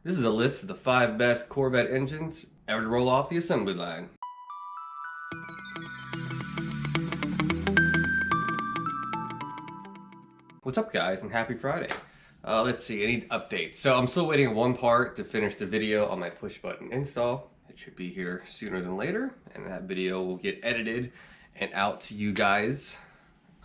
This is a list of the 5 best Corvette engines ever to roll off the assembly line. What's up guys, and happy Friday. Let's see, any updates. So I'm still waiting on one part to finish the video on my push button install. It should be here sooner than later, and that video will get edited and out to you guys.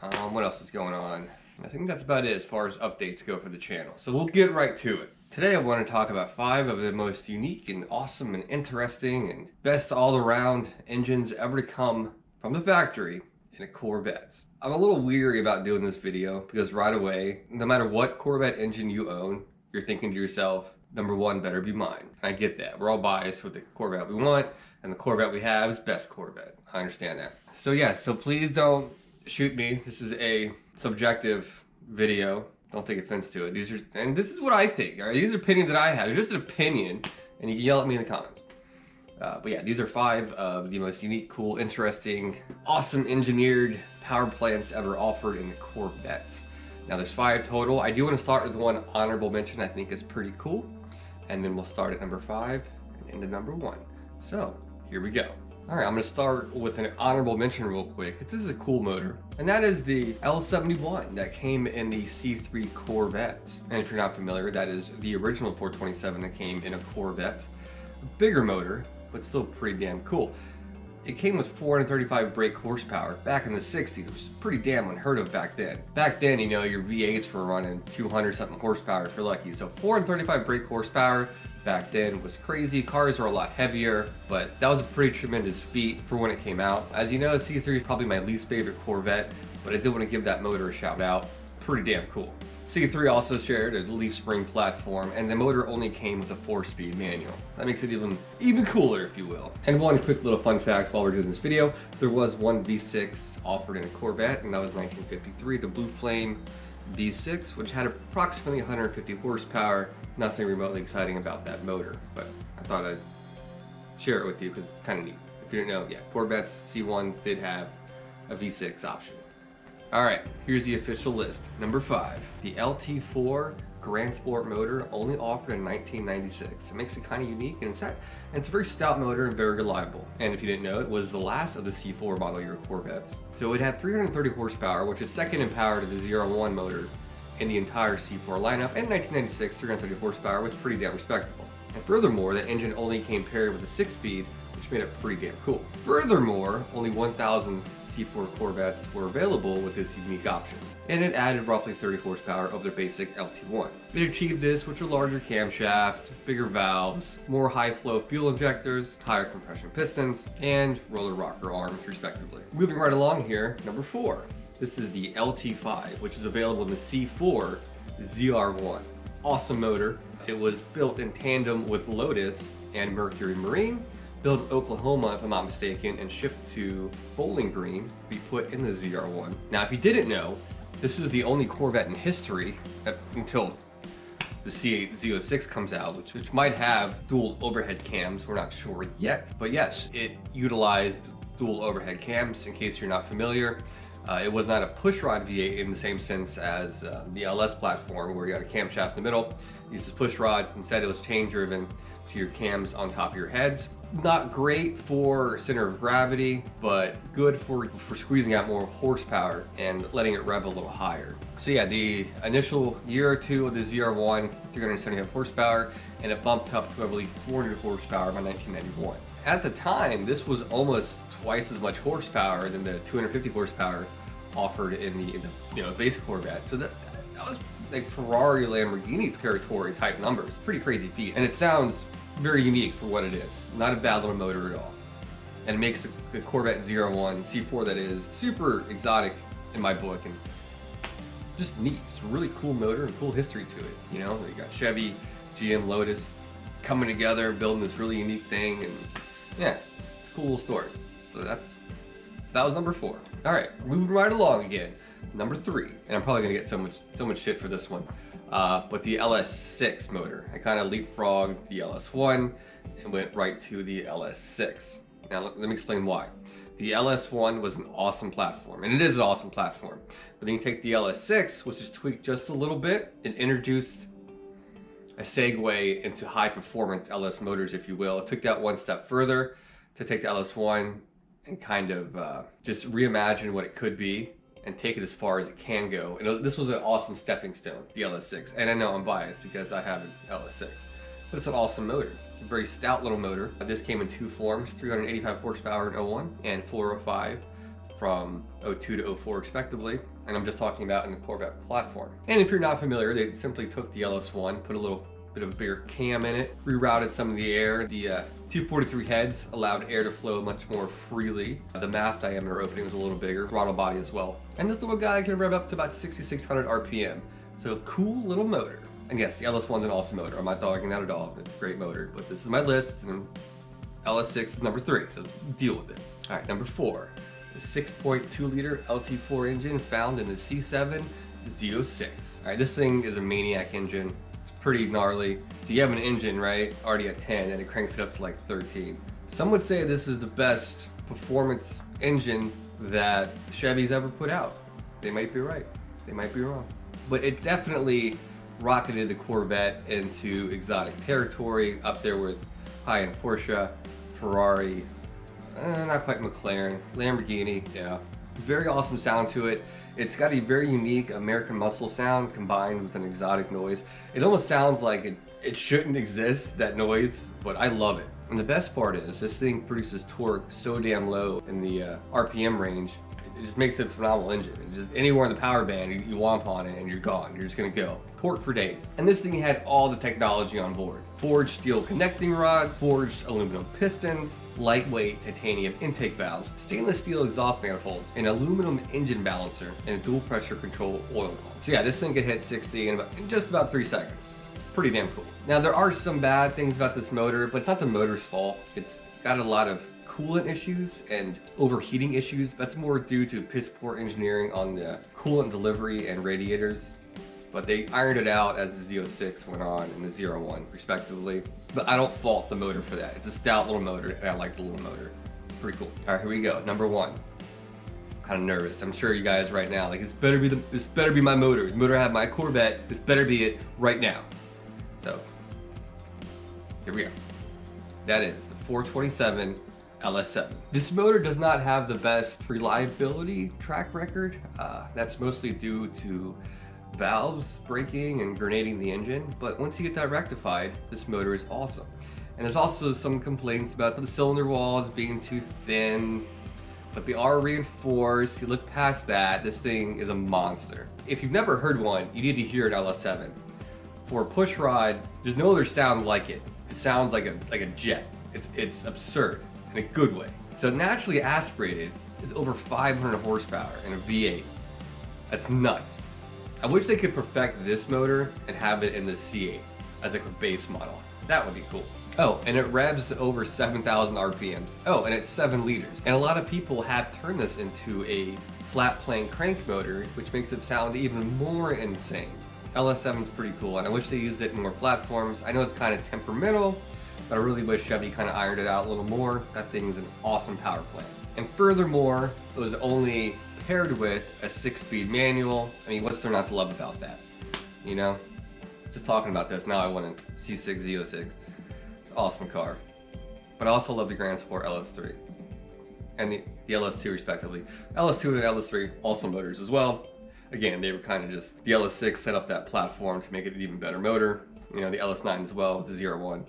What else is going on? I think that's about it as far as updates go for the channel. So we'll get right to it. Today I want to talk about 5 of the most unique and awesome and interesting and best all-around engines ever to come from the factory in a Corvette. I'm a little weary about doing this video because right away, no matter what Corvette engine you own, you're thinking to yourself, number one better be mine. I get that. We're all biased with the Corvette we want, and the Corvette we have is best Corvette. I understand that. So yes, so please don't shoot me. This is a subjective video. Don't take offense to it. This is what I think. All right? These are opinions that I have. It's just an opinion, and you can yell at me in the comments. But yeah, these are 5 of the most unique, cool, interesting, awesome engineered power plants ever offered in the Corvette. Now there's 5 total. I do want to start with one honorable mention I think is pretty cool. And then we'll start at number 5 and into number 1. So here we go. All right, I'm gonna start with an honorable mention real quick. This is a cool motor, and that is the L71 that came in the C3 Corvette. And if you're not familiar, that is the original 427 that came in a Corvette. A bigger motor, but still pretty damn cool. It came with 435 brake horsepower back in the 60s, which is pretty damn unheard of back then. Back then, you know, your V8s were running 200 something horsepower if you're lucky. So 435 brake horsepower back then was crazy. Cars are a lot heavier, but that was a pretty tremendous feat for when it came out. As you know, C3 is probably my least favorite Corvette, but I did want to give that motor a shout out. Pretty damn cool. C3 also shared a leaf spring platform, and the motor only came with a 4-speed manual. That makes it even cooler, if you will. And one quick little fun fact while we're doing this video, there was one V6 offered in a Corvette, and that was 1953, the Blue Flame V6, which had approximately 150 horsepower. Nothing remotely exciting about that motor, but I thought I'd share it with you because it's kind of neat. If you didn't know, yeah, Corvettes C1s did have a V6 option. Alright, here's the official list. Number 5, the LT4 Grand Sport motor, only offered in 1996. It makes it kind of unique, and it's a very stout motor and very reliable. And if you didn't know, it was the last of the C4 model year Corvettes. So it had 330 horsepower, which is second in power to the ZR1 motor in the entire C4 lineup. And 1996, 330 horsepower was pretty damn respectable. And furthermore, that engine only came paired with a 6-speed, which made it pretty damn cool. Furthermore, only 1,000 C4 Corvettes were available with this unique option, and it added roughly 30 horsepower of their basic LT1. It achieved this with a larger camshaft, bigger valves, more high-flow fuel injectors, higher compression pistons, and roller rocker arms, respectively. Moving right along here, number 4. This is the LT5, which is available in the C4 ZR1. Awesome motor. It was built in tandem with Lotus and Mercury Marine, built in Oklahoma, if I'm not mistaken, and shipped to Bowling Green to be put in the ZR1. Now, if you didn't know, this is the only Corvette in history until the C8 Z06 comes out, which might have dual overhead cams. We're not sure yet, but yes, it utilized dual overhead cams. In case you're not familiar, it was not a pushrod V8 in the same sense as the LS platform, where you had a camshaft in the middle. It uses push rods. Instead, it was chain driven to your cams on top of your heads. Not great for center of gravity, but good for squeezing out more horsepower and letting it rev a little higher. So yeah, the initial year or two of the ZR1, 375 horsepower, and it bumped up to, I believe, 400 horsepower by 1991. At the time, this was almost twice as much horsepower than the 250 horsepower offered in the base Corvette. So that was like Ferrari, Lamborghini territory type numbers. Pretty crazy feat, and it sounds very unique for what it is. Not a bad little motor at all. And it makes the Corvette ZR1 C4, that is, super exotic in my book, and just neat. It's a really cool motor and cool history to it. You know, you got Chevy, GM, Lotus coming together, building this really unique thing, and yeah, it's a cool little story. So that was number 4. All right, moving right along again. Number 3, and I'm probably gonna get so much shit for this one. But the LS6 motor. I kind of leapfrogged the LS1 and went right to the LS6. Now let me explain why. The LS1 was an awesome platform, and it is an awesome platform. But then you take the LS6, which is tweaked just a little bit, and introduced a segue into high performance LS motors, if you will. It took that one step further to take the LS1 and kind of just reimagine what it could be and take it as far as it can go. And this was an awesome stepping stone, the LS6. And I know I'm biased because I have an LS6, but it's an awesome motor. A very stout little motor. This came in two forms, 385 horsepower in 01 and 405 from 02 to 04 respectively. And I'm just talking about in the Corvette platform. And if you're not familiar, they simply took the LS1, put a little bit of a bigger cam in it, rerouted some of the air. The 243 heads allowed air to flow much more freely. The map diameter opening was a little bigger, throttle body as well. And this little guy can rev up to about 6,600 RPM. So a cool little motor. And yes, the LS1's an awesome motor. I'm not dogging that at all. It's a great motor, but this is my list, and LS6 is number 3, so deal with it. All right, number 4, the 6.2 liter LT4 engine found in the C7 Z06. All right, this thing is a maniac engine. It's pretty gnarly. So you have an engine, right, already at 10, and it cranks it up to like 13. Some would say this is the best performance engine that Chevy's ever put out. They might be right. They might be wrong. But it definitely rocketed the Corvette into exotic territory, up there with high-end Porsche, Ferrari, not quite McLaren, Lamborghini, yeah. Very awesome sound to it. It's got a very unique American muscle sound combined with an exotic noise. It almost sounds like it shouldn't exist, that noise, but I love it. And the best part is, this thing produces torque so damn low in the RPM range, it just makes it a phenomenal engine. Just anywhere in the power band, you womp on it and you're gone. You're just gonna go. Torque for days. And this thing had all the technology on board. Forged steel connecting rods, forged aluminum pistons, lightweight titanium intake valves, stainless steel exhaust manifolds, an aluminum engine balancer, and a dual pressure control oil pump. So yeah, this thing could hit 60 in just about 3 seconds. Pretty damn cool. Now there are some bad things about this motor, but it's not the motor's fault. It's got a lot of coolant issues and overheating issues. That's more due to piss poor engineering on the coolant delivery and radiators. But they ironed it out as the Z06 went on and the 01 respectively. But I don't fault the motor for that. It's a stout little motor and I like the little motor. Pretty cool. All right, here we go. Number 1. I'm kind of nervous. I'm sure you guys right now, like, this better be my motor. The motor I have my Corvette. This better be it right now. So here we go. That is the 427 LS7. This motor does not have the best reliability track record. That's mostly due to valves breaking and grenading the engine, but once you get that rectified, this motor is awesome. And there's also some complaints about the cylinder walls being too thin, but they are reinforced. You look past that, this thing is a monster. If you've never heard one, you need to hear an LS7. For a push rod, there's no other sound like it. It sounds like a jet. It's absurd in a good way. So naturally aspirated is over 500 horsepower in a V8. That's nuts. I wish they could perfect this motor and have it in the C8 as like a base model. That would be cool. Oh, and it revs over 7,000 RPMs. Oh, and it's 7 liters. And a lot of people have turned this into a flat plane crank motor, which makes it sound even more insane. LS7 is pretty cool, and I wish they used it in more platforms. I know it's kind of temperamental, but I really wish Chevy kind of ironed it out a little more. That thing is an awesome power plant. And furthermore, it was only paired with a 6-speed manual. I mean, what's there not to love about that? You know? Just talking about this, now I want a C6 Z06. It's an awesome car. But I also love the Grand Sport LS3. And the LS2 respectively. LS2 and LS3, awesome motors as well. Again, they were kind of just, the LS6 set up that platform to make it an even better motor. You know, the LS9 as well, the 01.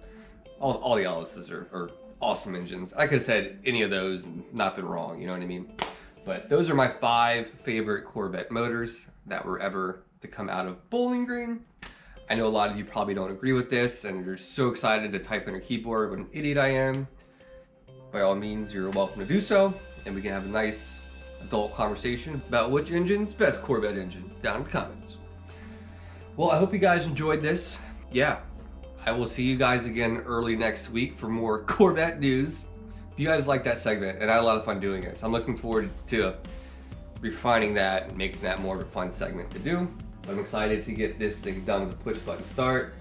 All the LSs are awesome engines. I could have said any of those and not been wrong, you know what I mean? But those are my 5 favorite Corvette motors that were ever to come out of Bowling Green. I know a lot of you probably don't agree with this and you're so excited to type in your keyboard what an idiot I am. By all means, you're welcome to do so, and we can have a nice adult conversation about which engine's best Corvette engine down in the comments. Well, I hope you guys enjoyed this. Yeah, I will see you guys again early next week for more Corvette news. If you guys like that segment, and I had a lot of fun doing it, so I'm looking forward to refining that and making that more of a fun segment to do. I'm excited to get this thing done with the push button start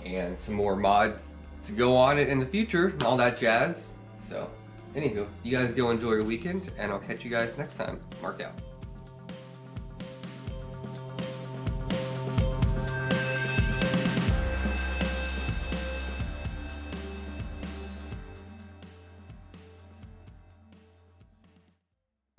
and some more mods to go on it in the future and all that jazz. So, anywho, you guys go enjoy your weekend, and I'll catch you guys next time. Mark out.